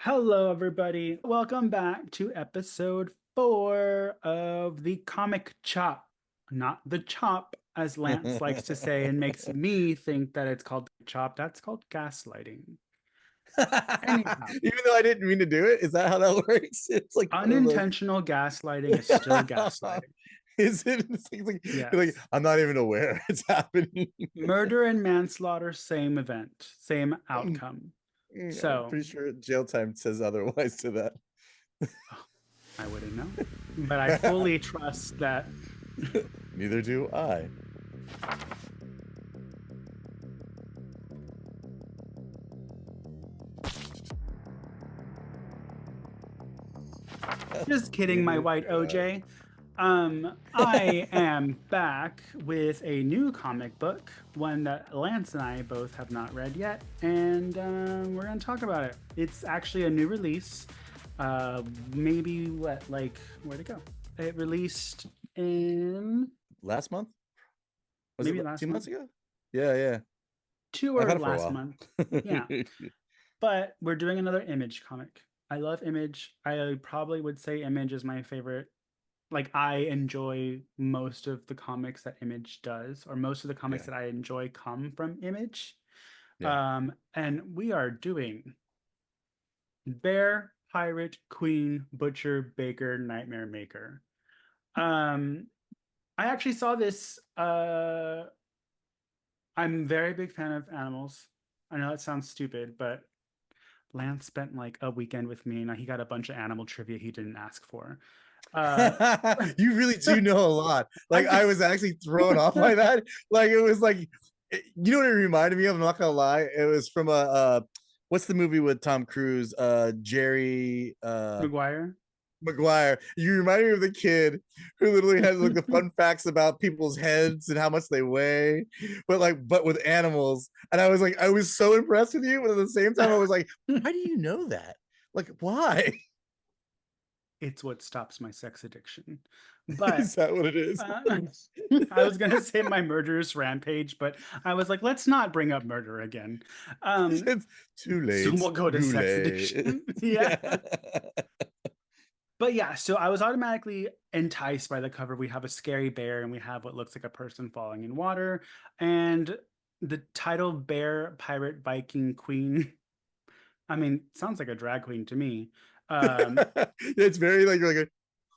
Hello, everybody. Welcome back to episode 4 of the Comic Chop. Not the chop, as Lance likes to say, and makes me think that it's called chop. That's called gaslighting. Anyhow, Even though I didn't mean to do it, is that how that works? It's like one of those. unintentional gaslighting is still gaslighting. Is it? It's like Yes. I'm not even aware it's happening. Murder and manslaughter, same event, same I'm outcome. So, pretty sure jail time says otherwise to that. I wouldn't know. But I fully trust that. Neither do I. Just kidding, my Neither white do I. OJ. I am back with a new comic book, one that Lance and I both have not read yet, and we're gonna talk about it. It's actually a new release. Maybe what, like, where'd it go? It released in Last month? Was it maybe two last months month, ago? Yeah, yeah. two I've or had it for a last while. month. Yeah, but we're doing another Image comic. I love Image. I probably would say Image is my favorite. Like, I enjoy most of the comics that Image does, or most of the comics Yeah, that I enjoy come from Image. yeah. And we are doing Bear Pirate Queen Butcher Baker Nightmare Maker. Um, I actually saw this. I'm a very big fan of animals. I know it sounds stupid, but Lance spent like a weekend with me, and he got a bunch of animal trivia he didn't ask for. Uh, You really do know a lot. I Like I was actually thrown off by that. Like it was like, you know what it reminded me of? I'm not gonna lie. It was from what's the movie with Tom Cruise? Jerry McGuire. Maguire. You reminded me of the kid who literally has like the fun facts about people's heads and how much they weigh, but with animals. And I was like, I was so impressed with you, but at the same time, I was like, why do you know that? Like, why? It's what stops my sex addiction. But Is that what it is? uh, I was gonna say my murderous rampage, but I was like, let's not bring up murder again. Um, It's too so late. we'll go to Too sex late. addiction. Yeah. Yeah. But yeah, so I was automatically enticed by the cover. We have a scary bear and we have what looks like a person falling in water. And the title Bear Pirate Viking Queen. I mean, sounds like a drag queen to me. Um, It's very like you're like,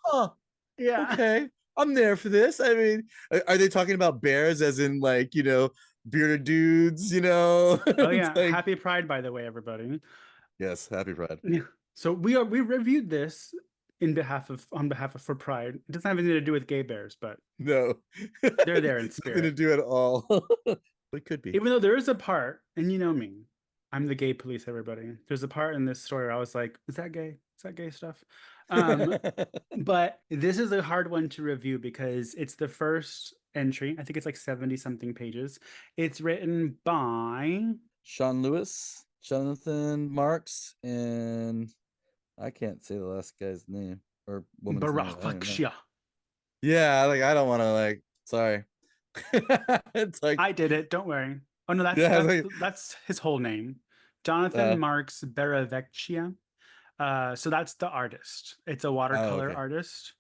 oh, yeah. okay, I'm there for this. I mean, are they talking about bears as in like bearded dudes? Oh It's yeah. like Happy Pride, by the way, everybody. yes, happy pride. Yeah. So we reviewed this in behalf of on behalf of for Pride. It doesn't have anything to do with gay bears, but No, they're there in nothing to spirit. do at all. But it could be. Even though there is a part, and you know me, I'm the gay police, everybody. There's a part in this story where I was like, is that gay? Is that gay stuff? Um, but this is a hard one to review because it's the first entry. I think it's like 70 something pages. It's written by Sean Lewis, Jonathan Marks, and I can't say the last guy's name or woman's name. I don't even know. Barakshia. Yeah, like I don't want to like. Sorry. It's like I did it. Don't worry. Oh no, that's yeah, it's that's like that's his whole name, Jonathan Marks Beravecchia. So that's the artist. It's a oh watercolor okay, artist,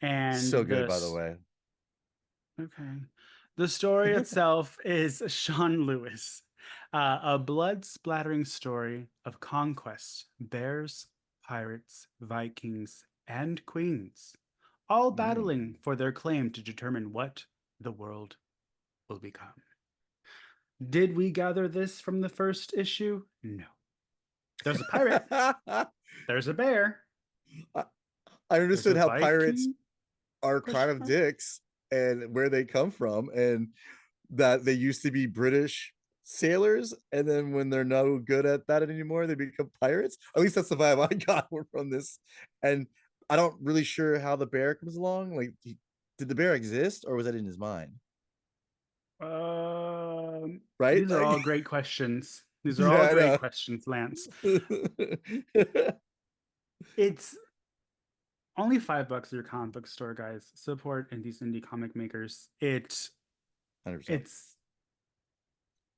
and so good by the this way. okay, the story itself is Sean Lewis, a blood splattering story of conquest, bears, pirates, Vikings, and queens, all Mm. battling for their claim to determine what the world will become. Did we gather this from the first issue? No. There's a pirate. I There's a bear. There's understood a how pirates Viking? are kind Question of mark. dicks and where they come from, and that they used to be British sailors, and then when they're no good at that anymore, they become pirates. At least that's the vibe I got from this. And I don't really sure how the bear comes along. Like, did the bear exist, or was that in his mind? Right? These are Like, all great questions. These are all great yeah, questions, Lance. I know. It's only $5 at your comic book store, guys. Support indie comic makers. 100%. It's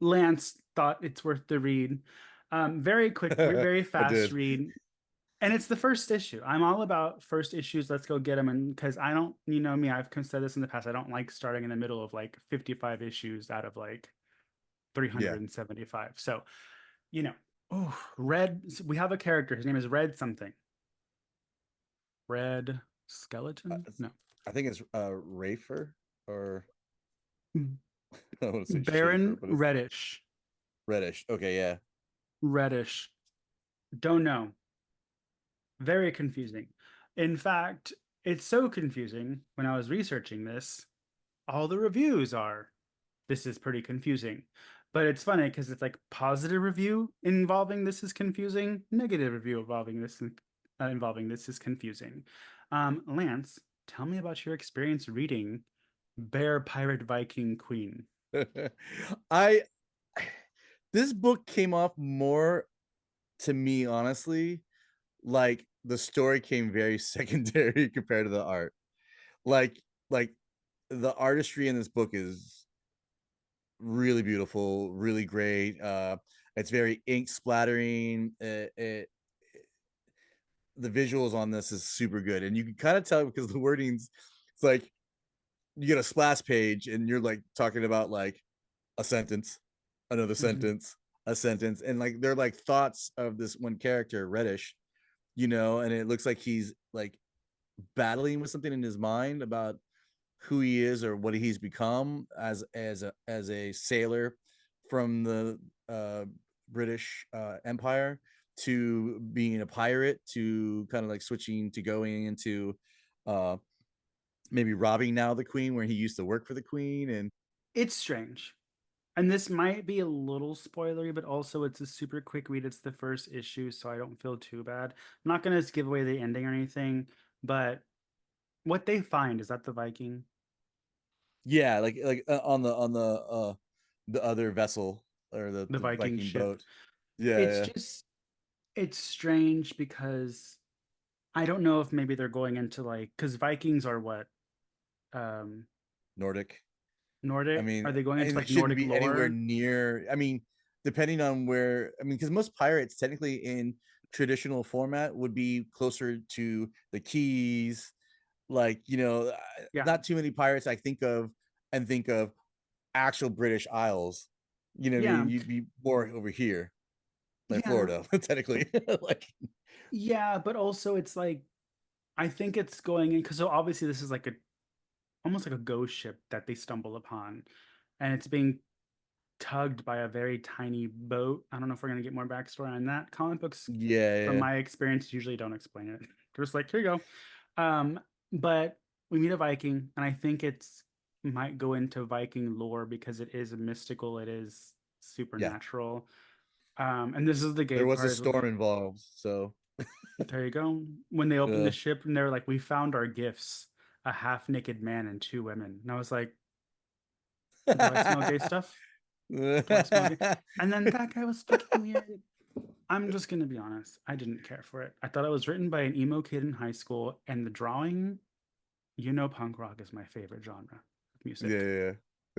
Lance thought it's worth the read. Very quick, very I fast did. read. And it's the first issue. I'm all about first issues. Let's go get them. And because I don't, you know me, I've said this in the past. I don't like starting in the middle of like 55 issues out of like Yeah. 375. So, you know, oh, Red, we have a character. His name is Red something. Red Skeleton? No. I think it's Rafer or I don't want to say Schaefer, Baron but it's Reddish. reddish. Okay, yeah. Reddish. Don't know. Very confusing. In fact, it's so confusing when I was researching this, all the reviews are this is pretty confusing. But it's funny because it's like positive review involving this is confusing, negative review involving this is confusing. Lance, tell me about your experience reading Bear Pirate Viking Queen. I this book came off more to me, honestly, like the story came very secondary compared to the art. Like the artistry in this book is really beautiful, really great. It's very ink splattering. The visuals on this is super good, and you can kind of tell because the wordings, it's like you get a splash page, and you're like talking about like a sentence, another Mhm. sentence, a sentence, and like they're like thoughts of this one character, Reddish, and it looks like he's like battling with something in his mind about who he is or what he's become as a sailor from the British Empire to being a pirate to kind of like switching to going into uh, maybe robbing now the queen where he used to work for the queen and It's strange. And this might be a little spoilery, but also it's a super quick read. It's the first issue, so I don't feel too bad. I'm not gonna give away the ending or anything, but what they find is that the Viking, yeah, like on the other vessel or the, the the Viking Viking ship. boat. Yeah, It's yeah. just it's strange because I don't know if maybe they're going into like because Vikings are what um Nordic. I Nordic. mean, Are they going into and it like shouldn't Nordic be anywhere lore? near. I mean, depending on where. I mean, because most pirates technically in traditional format would be closer to the Keys. Like Yeah, not too many pirates I think of actual British Isles. You know what I yeah, mean? You'd be more over here, like yeah, Florida, technically. Like, yeah. But also, it's like I think it's going in because so obviously this is like a almost like a ghost ship that they stumble upon, and it's being tugged by a very tiny boat. I don't know if we're gonna get more backstory on that. Comic books, from yeah, my experience, usually don't explain it. They're just like, here you go. But we meet a Viking, and I think it's might go into Viking lore because it is mystical, it is yeah. supernatural. And this is the gay There was a part is storm involved, so there you go. When they opened the uh, ship and they're like, we found our gifts, a half naked man and two women. And I was like, do I smell gay stuff? Do I smell gay? And then that guy was fucking weird. I'm just gonna be honest. I didn't care for it. I thought it was written by an emo kid in high school, and the drawing, punk rock is my favorite genre of yeah, music. yeah,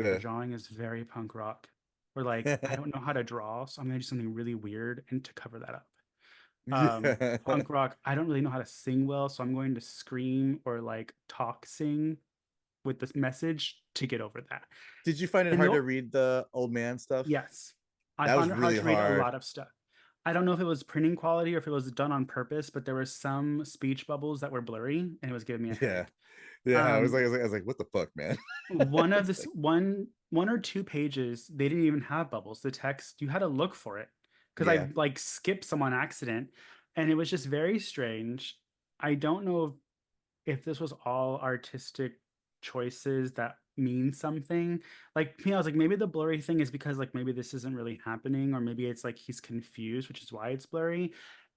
The yeah. drawing is very punk rock. Or like, I don't know how to draw, so I'm gonna do something really weird and to cover that up. Yeah. Punk rock, I don't really know how to sing well, so I'm going to scream or like talk sing with this message to get over that. Did you find it And hard the to read the old man stuff? Yes, I That was found it hard really to read a hard. lot of stuff. I don't know if it was printing quality or if it was done on purpose, but there were some speech bubbles that were blurry and it was giving me a Yeah. headache. Yeah. I was Um, like, what the fuck, man? one of It's this like, one or two pages, they didn't even have bubbles. The text, you had to look for it because yeah. I like skipped some on accident and it was just very strange. I don't know if this was all artistic choices that mean something. Like me, I was like, maybe the blurry thing is because like maybe this isn't really happening, or maybe it's like he's confused, which is why it's blurry.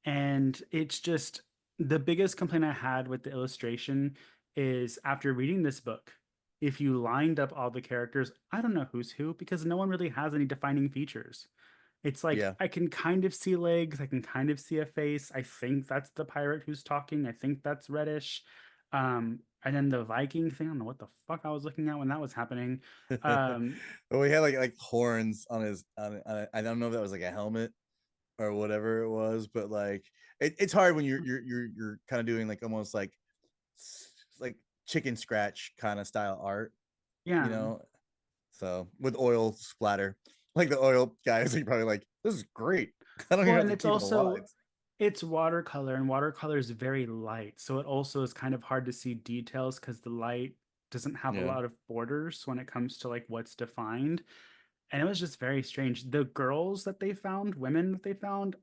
And it's just the biggest complaint I had with the illustration is after reading this book, if you lined up all the characters, I don't know who's who because no one really has any defining features. It's like Yeah. I can kind of see legs, I can kind of see a face. I think that's the pirate who's talking. I think that's Reddish. And then the Viking thing, I don't know what the fuck I was looking at when that was happening. Um, Well, he had like horns on his I don't know if that was like a helmet or whatever it was. But like, it's hard when you're kind of doing like almost like chicken scratch kind of style art, you Yeah. know. So with oil splatter, like the oil guys are probably like, this is great. I don't even Well, have and to it's keep the also lines. it's watercolor, and watercolor is very light. So it also is kind of hard to see details because the light doesn't have a Yeah. lot of borders when it comes to like what's defined. And it was just very strange. The girls that they found, women that they found,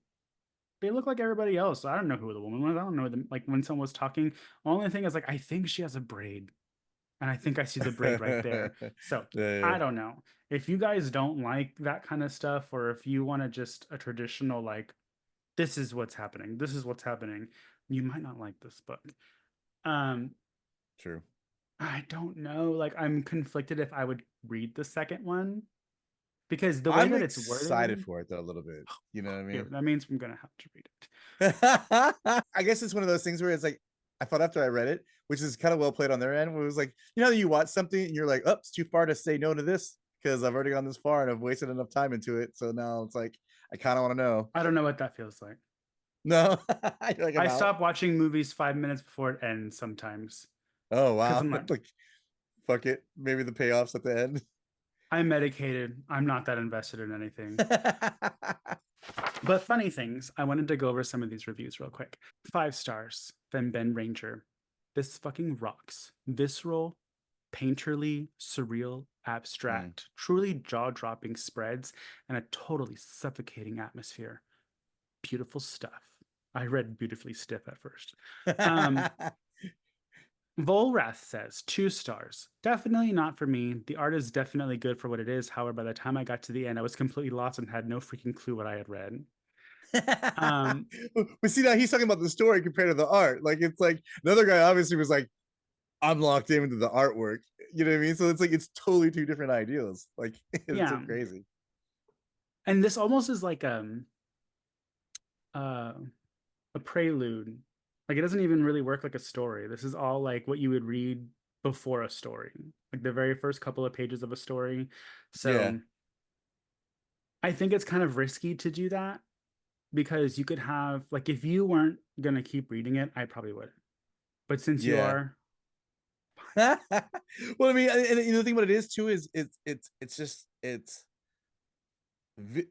they look like everybody else. I don't know who the woman was. I don't know like when someone was talking. Only thing is like I think she has a braid, and I think I see the braid right there. So Yeah. I don't know. If you guys don't like that kind of stuff, or if you want to just a traditional like this is what's happening, this is what's happening, you might not like this book. Um, True. I don't know. Like I'm conflicted if I would read the second one because the way I'm that it's excited worded, for it though a little bit. You know what I yeah, mean? that means I'm gonna have to read it. I guess it's one of those things where it's like I thought after I read it, which is kind of well played on their end, where it was like, you watch something and you're like, oh, it's too far to say no to this because I've already gone this far and I've wasted enough time into it. So now it's like I kind of want to know. I don't know what that feels like. No, you're like I'm I out. stop watching movies 5 minutes before it ends sometimes Oh because wow, I'm like, like fuck it, maybe the payoffs at the end. I'm medicated. I'm not that invested in anything. But funny things, I wanted to go over some of these reviews real quick. 5 stars from Ben Ranger. This fucking rocks. Visceral, painterly, surreal, Mm. abstract, truly jaw dropping spreads, and a totally suffocating atmosphere. Beautiful stuff. I read beautifully stiff at first. Um, Volrath says 2 stars. Definitely not for me. The art is definitely good for what it is. However, by the time I got to the end, I was completely lost and had no freaking clue what I had read. Um, But see now he's talking about the story compared to the art. Like it's like another guy obviously was like, I'm locked into the artwork. You know what I mean? So it's like it's totally two different ideas. Like it's so yeah, crazy. and this almost is like uh, a prelude. Like it doesn't even really work like a story. This is all like what you would read before a story, like the very first couple of pages of a story. Yeah. So I think it's kind of risky to do that because you could have like if you weren't gonna keep reading it, I probably would. But since you Yeah. are, Well, I mean, and the thing about it is too is it's just it's vi-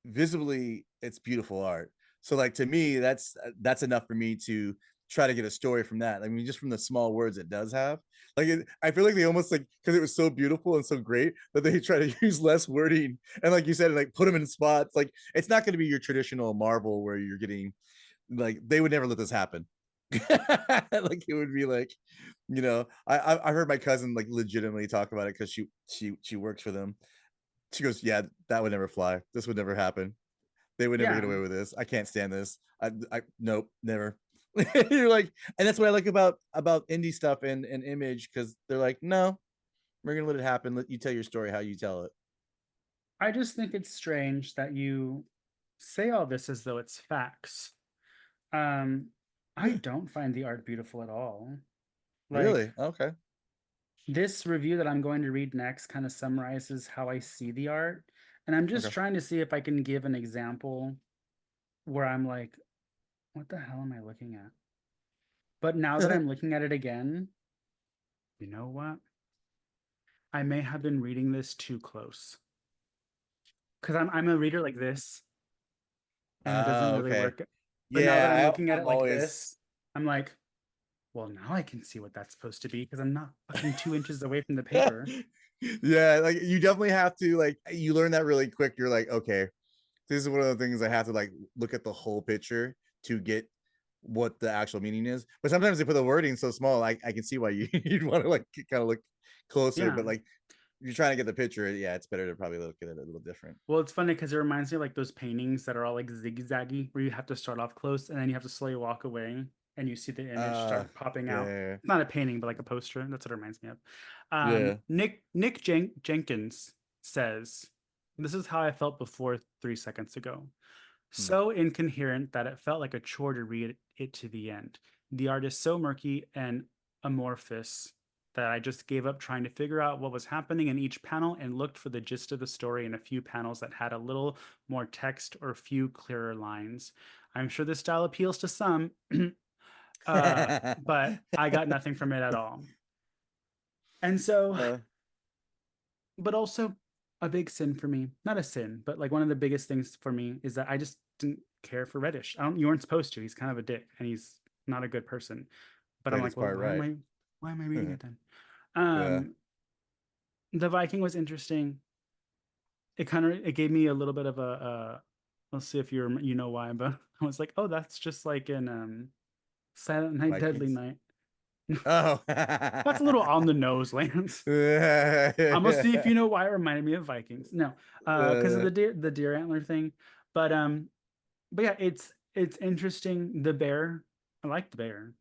visibly it's beautiful art. So like to me, that's enough for me to try to get a story from that. I mean, just from the small words it does have. Like I feel like they almost like because it was so beautiful and so great that they try to use less wording and like you said, like put them in spots. Like it's not going to be your traditional Marvel where you're getting like they would never let this happen. Like it would be like, I heard my cousin like legitimately talk about it because she works for them. She goes, yeah, that would never fly. This would never happen. They would never get yeah, away with this. I can't stand this. I nope, never. You're like, and that's what I like about indie stuff and image because they're like, no, we're gonna let it happen. Let you tell your story how you tell it. I just think it's strange that you say all this as though it's facts. Um, I don't find the art beautiful at all. Like Really? Okay. this review that I'm going to read next kind of summarizes how I see the art. And I'm just Okay. trying to see if I can give an example where I'm like, what the hell am I looking at? But now that I'm looking at it again, you know what? I may have been reading this too close. Because I'm a reader like this, and it doesn't really Okay. work. But now that I'm Yeah, looking at it I'm like always this, I'm like, well, now I can see what that's supposed to be because I'm not fucking 2 inches away from the paper. yeah, like you definitely have to like you learn that really quick. You're like, okay, this is one of the things I have to like look at the whole picture to get what the actual meaning is. But sometimes they put the wording so small, I can see why you'd want to like kind of look closer. Yeah. But like you're trying to get the picture, yeah, it's better to probably look at it a little different. Well, it's funny because it reminds me of like those paintings that are all like zigzaggy, where you have to start off close and then you have to slowly walk away and you see the image Uh start popping out. yeah, It's not a painting, but like a poster. That's what it reminds me of. yeah. Nick Jenkins says, "This is how I felt before 3 seconds ago. Hmm. So incoherent that it felt like a chore to read it to the end. The art is so murky and amorphous that I just gave up trying to figure out what was happening in each panel and looked for the gist of the story in a few panels that had a little more text or a few clearer lines. I'm sure this style appeals to some, but I got nothing from it at all. And so, uh, but also a big sin for me, not a sin, but like one of the biggest things for me is that I just didn't care for Reddish. I don't, you weren't supposed to. He's kind of a dick and he's not a good person. But I'm greatest like, well, part, right? why am I reading it then? Yeah. The Viking was interesting. It gave me a little bit of let's see if you know why, but I was like, oh, that's just like in Silent Night, Deadly Vikings. Night. Oh. That's a little on the nose, Lance. I'm gonna see if you know why it reminded me of Vikings. No, because of uh, the deer antler thing. But yeah, it's interesting. The bear, I like the bear.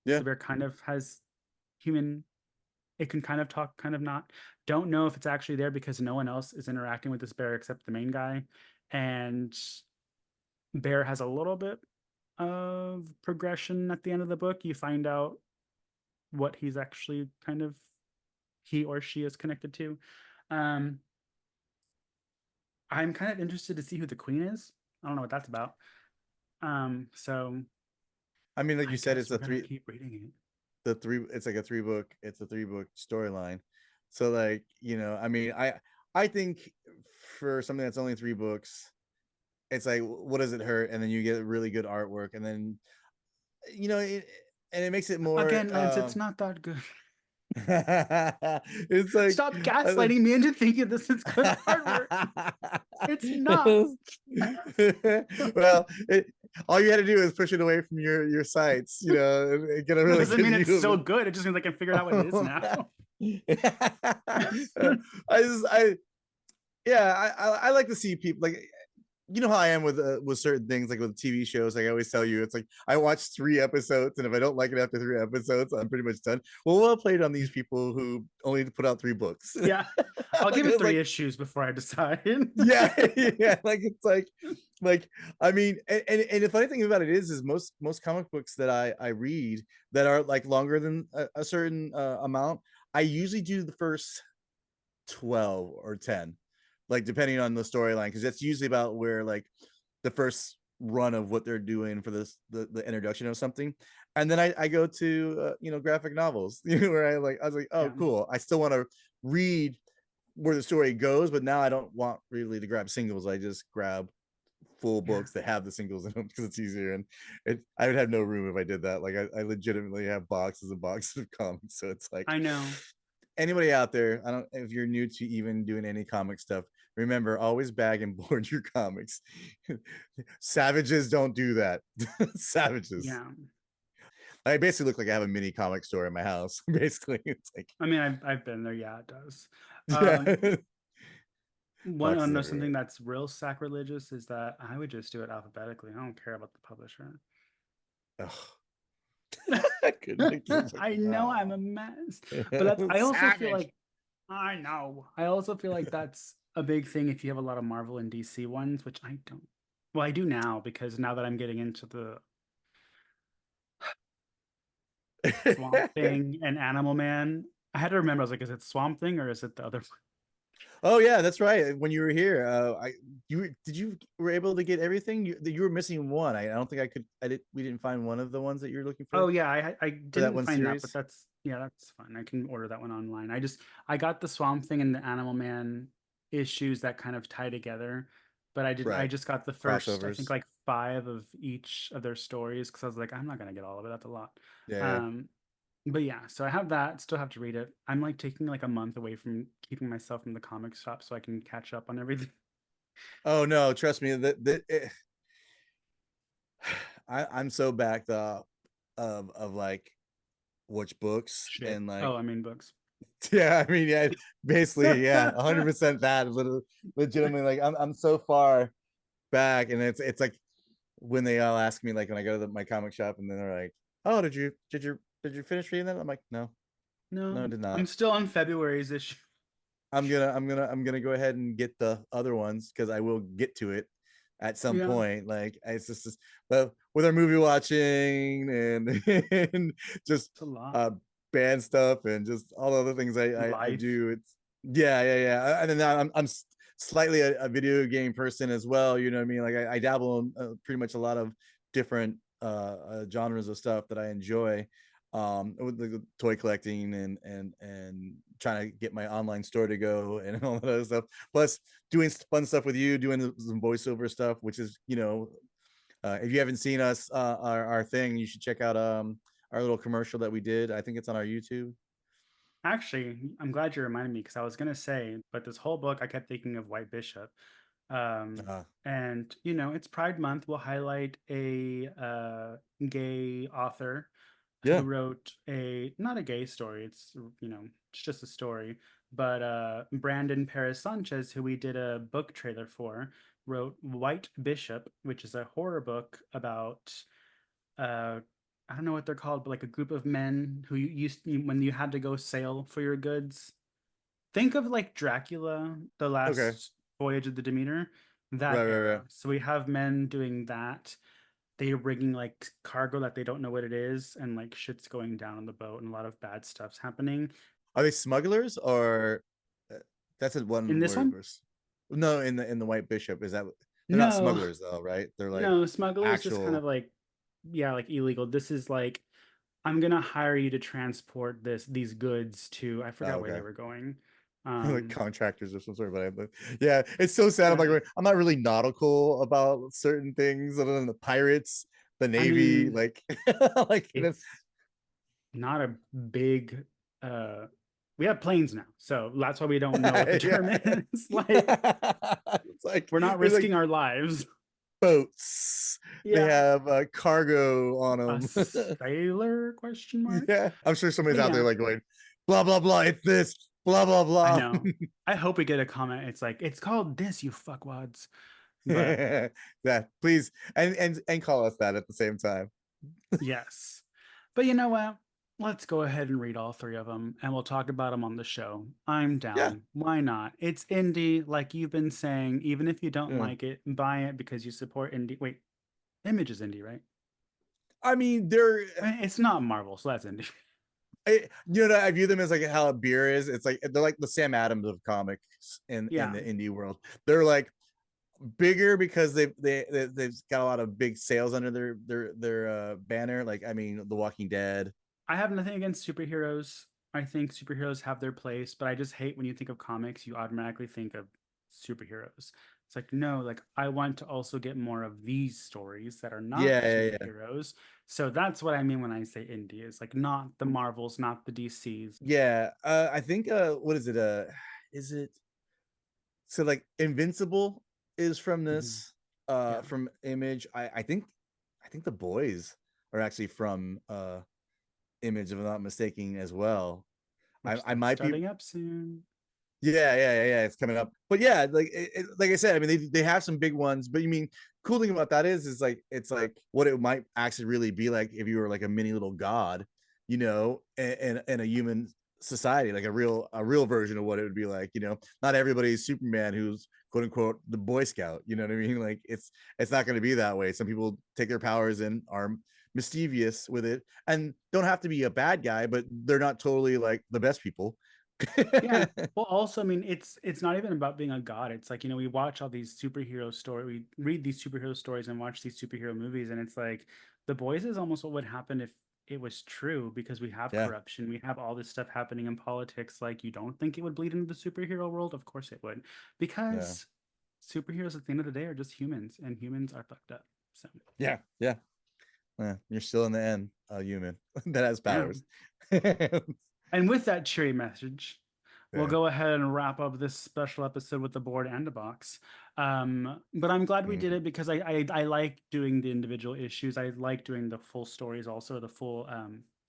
yeah. The bear kind of has human. It can kind of talk, kind of not. Don't know if it's actually there because no one else is interacting with this bear except the main guy. And bear has a little bit of progression at the end of the book. You find out what he's actually kind of he or she is connected to. Um, I'm kind of interested to see who the queen is. I don't know what that's about. So I mean, like I you said, guess we're gonna keep reading it. it's like a 3 book storyline. So like, I mean, I think for something that's only 3 books, it's like, what does it hurt? And then you get really good artwork, and then it, and it makes it more Again, Lance, it's not that good. it's like Stop I like gaslighting me into thinking this is good artwork. It's not. well, all you had to do is push it away from your sites, and get a That really doesn't good mean it's view of still it. good. It just means I can figure out what it is now. I just I yeah, I like to see people, like, how I am with certain things, like with TV shows. Like I always tell you, it's like I watch 3 episodes, and if I don't like it after 3 episodes, I'm pretty much done. Well played on these people who only put out 3 books. Yeah. I'll Like give it it was three like, issues before I decide. yeah, yeah, like it's like I mean, and the funny thing about it is most comic books that I read that are like longer than a certain amount, I usually do the first 12 or 10, like depending on the storyline, because that's usually about where like the first run of what they're doing for the introduction of something. And then I go to graphic novels, where I was like, oh Yeah. cool, I still want to read where the story goes, but now I don't want really to grab singles. I just grab full Yeah. books that have the singles in them because it's easier. And I would have no room if I did that. Like I legitimately have boxes and boxes of comics, so it's like, I know. anybody out there, I don't, if you're new to even doing any comic stuff, remember, always bag and board your comics. Savages don't do that. Savages. Yeah. I basically look like I have a mini comic store in my house. Basically, it's like, I mean, I've been there. Yeah, it does. Um, yeah. one I Boxes know something everywhere. that's real sacrilegious is that I would just do it alphabetically. I don't care about the publisher. Ugh. I couldn't make this I fucking, know I'm a oh. mess, but that's I also feel Savage. like I know. I also feel like that's a big thing if you have a lot of Marvel and DC ones, which I don't. Well, I do now because now that I'm getting into the Swamp Thing and Animal Man, I had to remember. I was like, is it Swamp Thing or is it the other one? Oh yeah, that's right. When you were here, you were able to get everything. You were missing one. I don't think I could. We didn't find one of the ones that you're looking Oh for yeah, I for that didn't one find that, but series. that's yeah, that's fine. I can order that one online. I got the Swamp Thing and the Animal Man issues that kind of tie together, but I Right. just got the first I think Crossovers. like five of each of their stories because I was like I'm not gonna get all of it. That's a lot. Yeah. Um, but yeah, so I have that. Still have to read it. I'm like taking like a month away from keeping myself from the comic shop so I can catch up on everything. Oh no, trust me. I'm so backed up of like which books Shit. and like, Oh, I mean books. yeah. I mean, yeah. Basically, yeah. 100% that. Legitimately, like I'm so far back, and it's like when they all ask me, like when I go to my comic shop, and then they're like, "Oh, did you finish reading that?" I'm like, "No, no, I No, did I'm not." still on February's issue. I'm gonna go ahead and get the other ones because I will get to it at some Yeah, point. Like it's but with our movie watching and and just it's a lot. uh band stuff and just all the other things I Life. do. It's yeah. And then I'm slightly a video game person as well. You know what I mean? Like I dabble in pretty much a lot of different genres of stuff that I enjoy. With the toy collecting and trying to get my online store to go and all that other stuff. Plus doing fun stuff with you, doing some voiceover stuff, which is if you haven't seen us our thing, you should check out our little commercial that we did. I think it's on our YouTube. Actually, I'm glad you reminded me because I was gonna say, but this whole book I kept thinking of White Bishop. Uh, And it's Pride Month. We'll highlight a gay author who yeah. wrote a not a gay story. It's just a story. But Brandon Perez Sanchez, who we did a book trailer for, wrote White Bishop, which is a horror book about uh I don't know what they're called, but like a group of men who when you had to go sail for your goods. Think of like Dracula, the Okay. last voyage of the Demeter, that Right. era. So we have men doing that. They're bringing like cargo that they don't know what it is, and like shit's going down on the boat, and a lot of bad stuff's happening. Are they smugglers or uh, that's a In one this word one, verse? No, in the White Bishop is that they're not no, smugglers though, right? They're like no, smugglers just kind of actual like, yeah, like illegal. This is like, I'm gonna hire you to transport these goods to, I oh, forgot where they okay. were going. Like Um, contractors or some sort. But yeah, it's so sad. I'm yeah, like, I'm not really nautical about certain things other than the pirates, the I navy, mean, like like it's not a big uh we have planes now, so that's why we don't know what the term yeah. is. Like, It's like we're not there's like risking our lives. boats. They Yeah. have cargo on A them. sailor question mark? Yeah, I'm sure somebody's But out there yeah, like going, blah blah blah. It's this, blah blah I blah. know. I hope we get a comment. It's like, it's called this, you fuckwads. But Yeah, please, and call us that at the same time. yes. But you know what? Let's go ahead and read all three of them and we'll talk about them on the show. I'm Yeah, down. Why not? It's indie, like you've been saying. Even if you don't yeah. like it, buy it because you support indie. Wait, Image is indie, right? I mean, they're It's not Marvel, so that's indie. I view them as like how a beer is. It's like they're like the Sam Adams of comics in Yeah, the indie world. They're like bigger because they've got a lot of big sales under their banner. Like I mean, The Walking Dead. I have nothing against superheroes. I think superheroes have their place, but I just hate when you think of comics, you automatically think of superheroes. It's like, no, like I want to also get more of these stories that are not Yeah. superheroes. So that's what I mean when I say indie. It's like not the Marvels, not the DCs. Yeah, I think what is it? Is it so like Invincible is from Mhm. this Yeah, from Image. I think the boys are actually from Image if I'm not mistaken as well. which I that's might be starting up soon. yeah, it's coming up. But yeah, like like I said, I mean they have some big ones, but you mean cool thing about that is like it's like what it might actually really be like if you were like a mini little god, in a human society, like a real version of what it would be like, Not everybody's Superman who's quote unquote the Boy Scout, you know what I mean? Like it's not going to be that way. Some people take their powers and are mischievous with it and don't have to be a bad guy, but they're not totally like the best people. Yeah. Well, also, I mean, it's not even about being a god. It's like, we watch all these superhero stories, we read these superhero stories and watch these superhero movies, and it's like The Boys is almost what would happen if it was true because we have Yeah. corruption, we have all this stuff happening in politics. Like, you don't think it would bleed into the superhero world? Of course it would, Yeah. because superheroes at the end of the day are just humans, and humans are fucked up. So, Yeah. Yeah. You're still in the end a human that has yeah. powers. Yeah. And with that cheery message, we'll go ahead and wrap up this special episode with the board and a box. But I'm glad we did Mhm. it because I like doing the individual issues. I like doing the full stories also, the full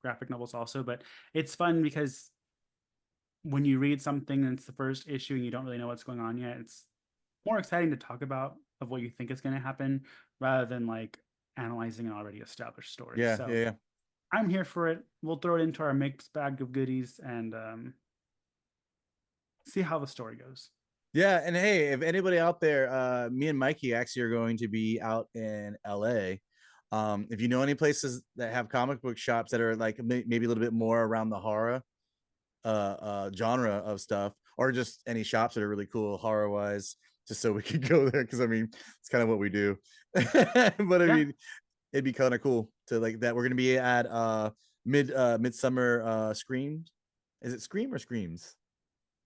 graphic novels also. But it's fun because when you read something and it's the first issue and you don't really know what's going on yet, it's more exciting to talk about of what you think is going to happen rather than like analyzing an already established story. Yeah. So Yeah. I'm here for it. We'll throw it into our mixed bag of goodies and see how the story goes. Yeah. And hey, if anybody out there, me and Mikey actually are going to be out in LA. If you know any places that have comic book shops that are like maybe a little bit more around the horror genre of stuff, or just any shops that are really cool horror wise, just so we could go there, because I mean it's kind of what we do. But I Yeah. mean it'd be kind of cool to like that. We're gonna be at midsummer Scream. Is it Scream or Screams?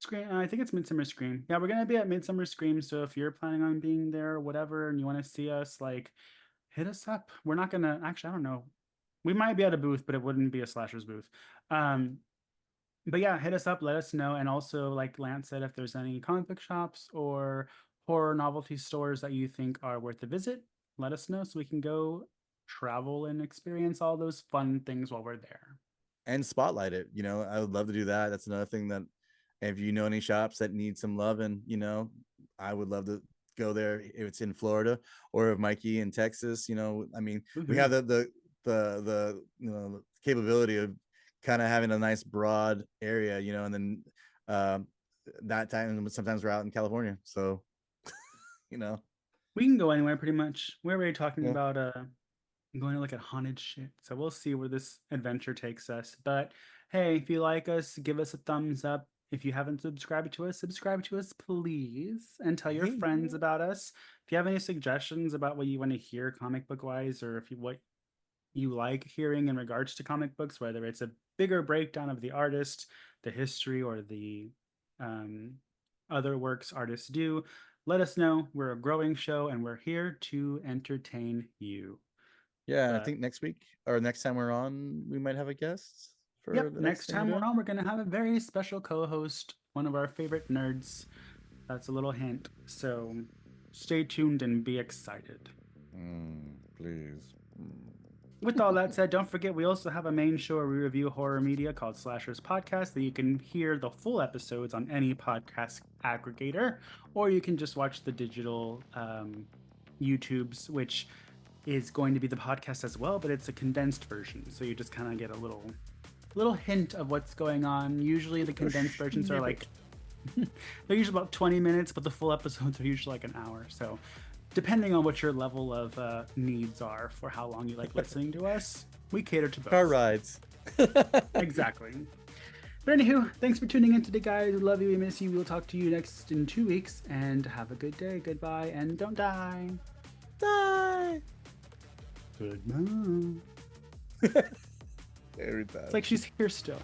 Scream. I think it's Midsummer Scream. Yeah, we're gonna be at Midsummer Scream. So if you're planning on being there, or whatever, and you want to see us, like, hit us up. We're not gonna actually. I don't know. We might be at a booth, but it wouldn't be a slashers booth. Um, but yeah, hit us up. Let us know. And also, like Lance said, if there's any comic book shops or horror novelty stores that you think are worth a visit, let us know so we can go travel and experience all those fun things while we're there. And spotlight it. I would love to do that. That's another thing that if you know any shops that need some love, and I would love to go there if it's in Florida, or if Mikey in Texas. I mean, we have Woohoo. the capability of kind of having a nice broad area, and then that time sometimes we're out in California. So, you know, We can go anywhere pretty much. We're already talking yeah. about going to look at haunted shit. So we'll see where this adventure takes us. But hey, if you like us, give us a thumbs up. If you haven't subscribe to us, please, and tell your Hey, friends about us. If you have any suggestions about what you want to hear comic book wise, or if you what you like hearing in regards to comic books, whether it's a bigger breakdown of the artist, the history, or the um, other works artists do, let us know. We're a growing show and we're here to entertain you. yeah, and I But think next week or next time we're on, we might have a guest for yep, the next next thing we're time we're doing. on, we're going to have a very special co host, one of our favorite nerds. That's a little hint. So stay tuned and be excited. Please. With all that said, don't forget we also have a main show where we review horror media called Slashers Podcast that you can hear the full episodes on any podcast aggregator, or you can just watch the digital YouTubes, which is going to be the podcast as well, but it's a condensed version. So you just kind of get a little hint of what's going on. Usually the A condensed versions are like snippet. they're usually about 20 minutes, but the full episodes are usually like an hour. So depending on what your level of needs are for how long you like listening to us, we cater to Car both. rides. Exactly. But anywho, thanks for tuning in today, guys. We love you. We miss you. We'll talk to you next in 2 weeks. And have a good day. Goodbye. And don't die. Die. Goodbye. Every time. It's like she's here still.